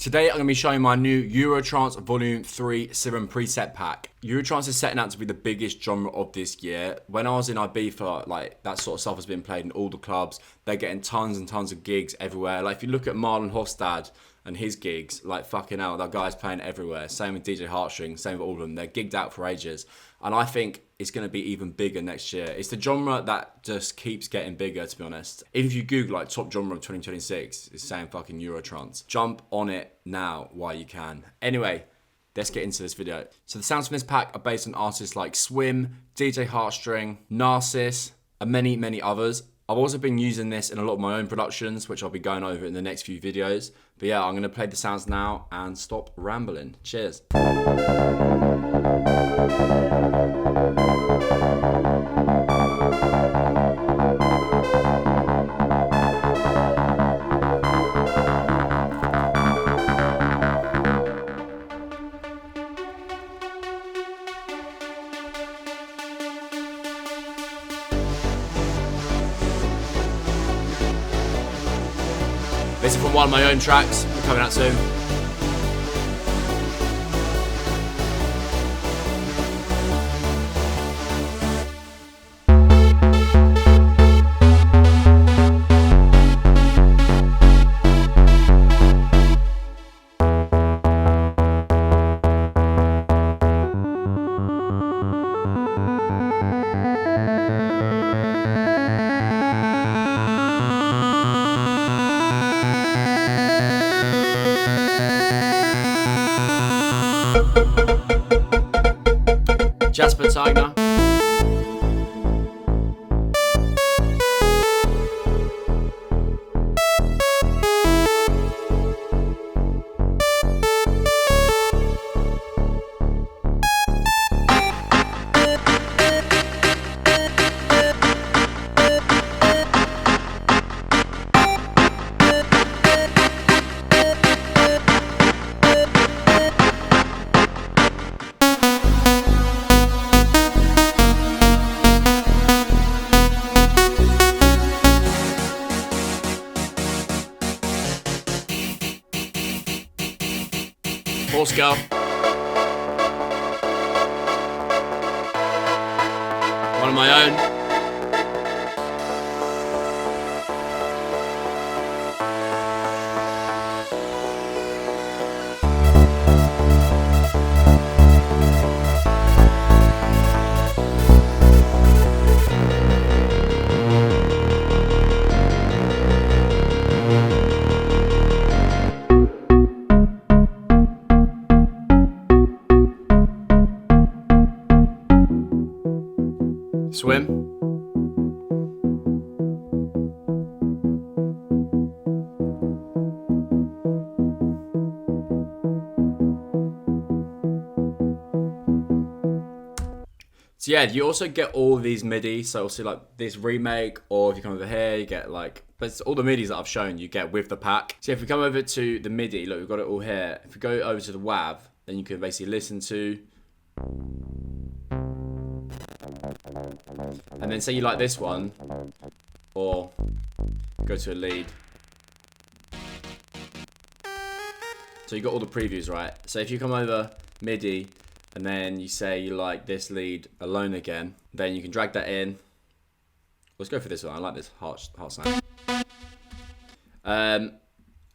Today I'm going to be showing my new Euro Trance Volume 3 Serum preset pack. Euro Trance is setting out to be the biggest genre of this year. When I was in Ibiza, like that sort of stuff has been played in all the clubs. They're getting tons and tons of gigs everywhere. Like if you look at Marlon Hoffstadt and his gigs, like fucking hell, that guy's playing everywhere. Same with DJ Heartstring, same with all of them. They're gigged out for ages. And I think it's going to be even bigger next year. It's the genre that just keeps getting bigger, to be honest. Even if you Google like top genre of 2026, it's saying fucking Euro Trance. Jump on it now while you can. Anyway, let's get into this video. So the sounds from this pack are based on artists like Swim, DJ Heartstring, Narciss, and many, many others. I've also been using this in a lot of my own productions, which I'll be going over in the next few videos. But yeah, I'm going to play the sounds now and stop rambling. Cheers. This is from one of my own tracks, coming out soon. Jasper Tiger. Horse Girl. One of my own. Swim. So yeah, you also get all these MIDI. So obviously like this remake, or if you come over here, you get like, but it's all the MIDIs that I've shown you get with the pack. So if we come over to the MIDI, look, we've got it all here. If we go over to the WAV, then you can basically listen to, and then say you like this one, or go to a lead. So you got all the previews, right? So if you come over MIDI, and then you say you like this lead alone again, then you can drag that in. Let's go for this one. I like this heart sound. And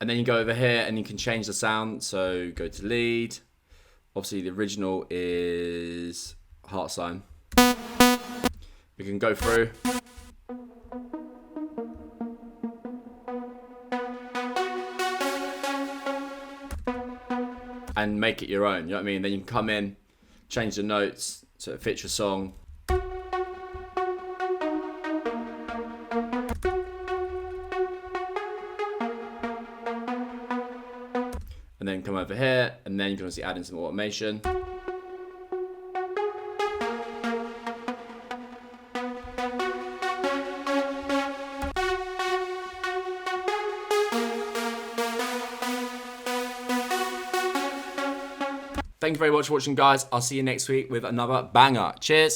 then you go over here and you can change the sound. So go to lead. Obviously the original is heart sign. We can go through. And make it your own, you know what I mean? Then you can come in, change the notes so it fits your song. And then come over here, and then you can obviously add in some automation. Thank you very much for watching, guys. I'll see you next week with another banger. Cheers.